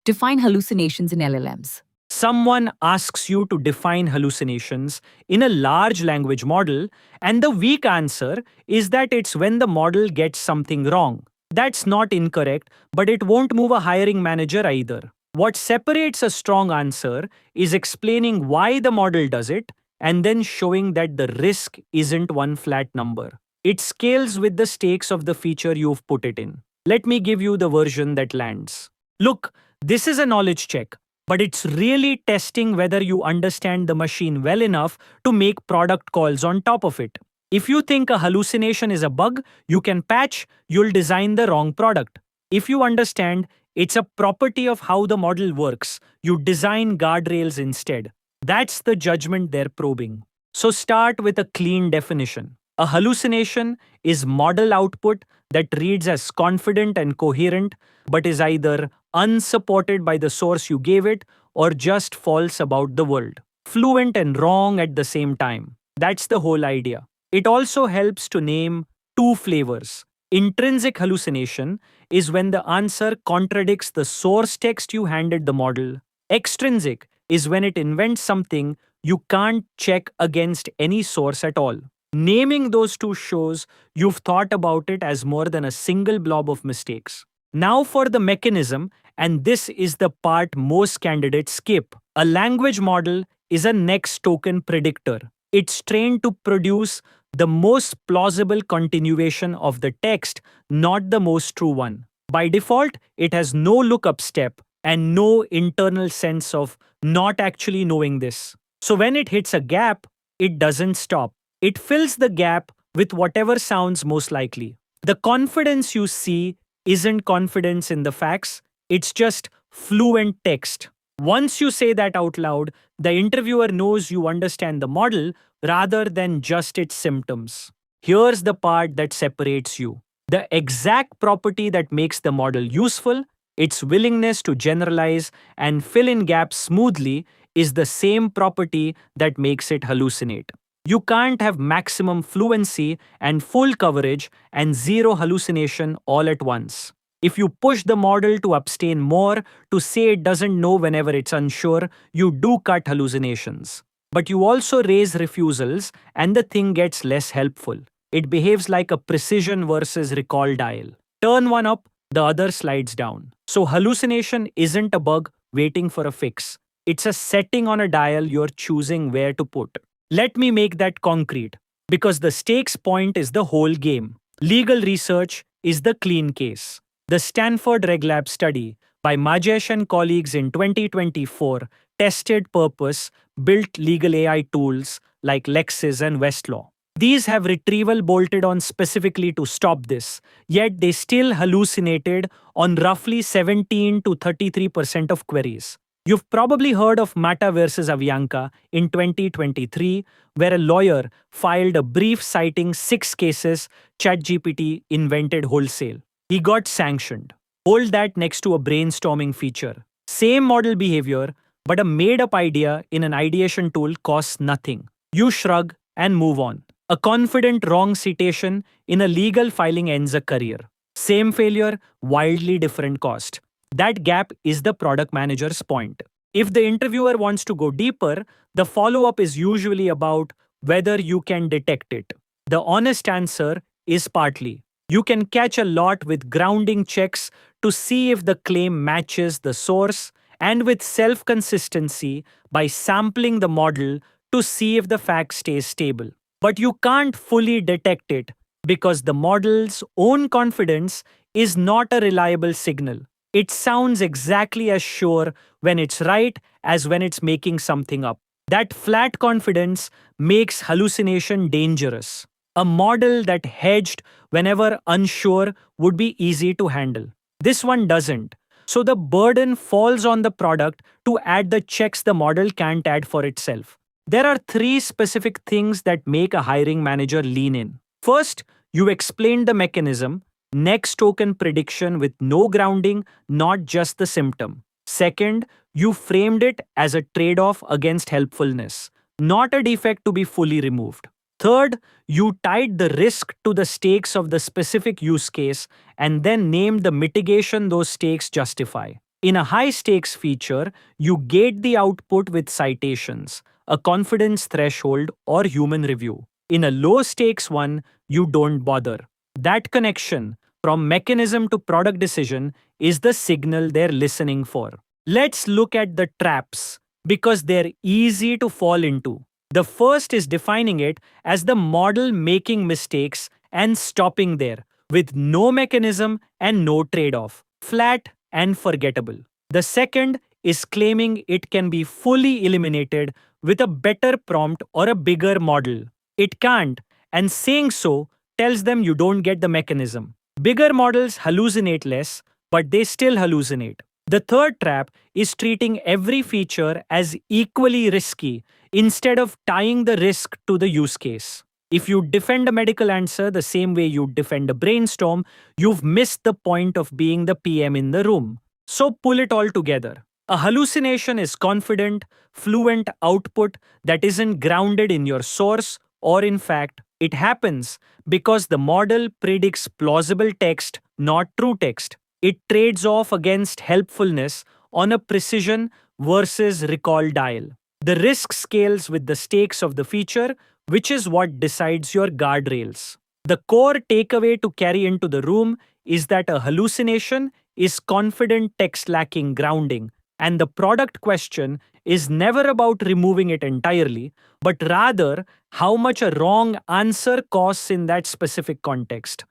Define hallucinations in LLMs. Someone asks you to define hallucinations in a large language model, and the weak answer is that it's when the model gets something wrong. That's not incorrect, but it won't move a hiring manager either. What separates a strong answer is explaining why the model does it and then showing that the risk isn't one flat number. It scales with the stakes of the feature you've put it in. Let me give you the version that lands. Look, this is a knowledge check, but it's really testing whether you understand the machine well enough to make product calls on top of it. If you think a hallucination is a bug you can patch, you'll design the wrong product. If you understand it's a property of how the model works, you design guardrails instead. That's the judgment they're probing. So start with a clean definition. A hallucination is model output that reads as confident and coherent, but is either unsupported by the source you gave it or just false about the world. Fluent and wrong at the same time. That's the whole idea. It also helps to name two flavors. Intrinsic hallucination is when the answer contradicts the source text you handed the model. Extrinsic is when it invents something you can't check against any source at all. Naming those two shows you've thought about it as more than a single blob of mistakes. Now for the mechanism, and this is the part most candidates skip. A language model is a next token predictor. It's trained to produce the most plausible continuation of the text, not the most true one. By default, it has no lookup step and no internal sense of not actually knowing this. So when it hits a gap, it doesn't stop. It fills the gap with whatever sounds most likely. The confidence you see isn't confidence in the facts, it's just fluent text. Once you say that out loud, the interviewer knows you understand the model rather than just its symptoms. Here's the part that separates you. The exact property that makes the model useful, its willingness to generalize and fill in gaps smoothly, is the same property that makes it hallucinate. You can't have maximum fluency and full coverage and zero hallucination all at once. If you push the model to abstain more, to say it doesn't know whenever it's unsure, you do cut hallucinations. But you also raise refusals and the thing gets less helpful. It behaves like a precision versus recall dial. Turn one up, the other slides down. So hallucination isn't a bug waiting for a fix. It's a setting on a dial you're choosing where to put. Let me make that concrete, because the stakes point is the whole game. Legal research is the clean case. The Stanford RegLab study by Majesh and colleagues in 2024 tested purpose built legal AI tools like Lexis and Westlaw. These have retrieval bolted on specifically to stop this, yet they still hallucinated on roughly 17 to 33% of queries. You've probably heard of Mata versus Avianca in 2023, where a lawyer filed a brief citing 6 cases ChatGPT invented wholesale. He got sanctioned. Hold that next to a brainstorming feature. Same model behavior, but a made-up idea in an ideation tool costs nothing. You shrug and move on. A confident wrong citation in a legal filing ends a career. Same failure, wildly different cost. That gap is the product manager's point. If the interviewer wants to go deeper, the follow-up is usually about whether you can detect it. The honest answer is partly. You can catch a lot with grounding checks to see if the claim matches the source, and with self-consistency by sampling the model to see if the fact stays stable. But you can't fully detect it because the model's own confidence is not a reliable signal. It sounds exactly as sure when it's right as when it's making something up. That flat confidence makes hallucination dangerous. A model that hedged whenever unsure would be easy to handle. This one doesn't. So the burden falls on the product to add the checks the model can't add for itself. There are 3 specific things that make a hiring manager lean in. First, you explained the mechanism, next token prediction with no grounding, not just the symptom. Second, you framed it as a trade-off against helpfulness, not a defect to be fully removed. Third, you tied the risk to the stakes of the specific use case and then named the mitigation those stakes justify. In a high stakes feature, you gate the output with citations, a confidence threshold, or human review. In a low stakes one, you don't bother. That connection from mechanism to product decision is the signal they're listening for. Let's look at the traps because they're easy to fall into. The first is defining it as the model making mistakes and stopping there with no mechanism and no trade off, flat and forgettable. The second is claiming it can be fully eliminated with a better prompt or a bigger model. It can't, and saying so tells them you don't get the mechanism. Bigger models hallucinate less, but they still hallucinate. The third trap is treating every feature as equally risky instead of tying the risk to the use case. If you defend a medical answer the same way you defend a brainstorm, you've missed the point of being the PM in the room. So pull it all together. A hallucination is confident, fluent output that isn't grounded in your source, or in fact, it happens because the model predicts plausible text, not true text. It trades off against helpfulness on a precision versus recall dial. The risk scales with the stakes of the feature, which is what decides your guardrails. The core takeaway to carry into the room is that a hallucination is confident text lacking grounding, and the product question is never about removing it entirely, but rather how much a wrong answer costs in that specific context.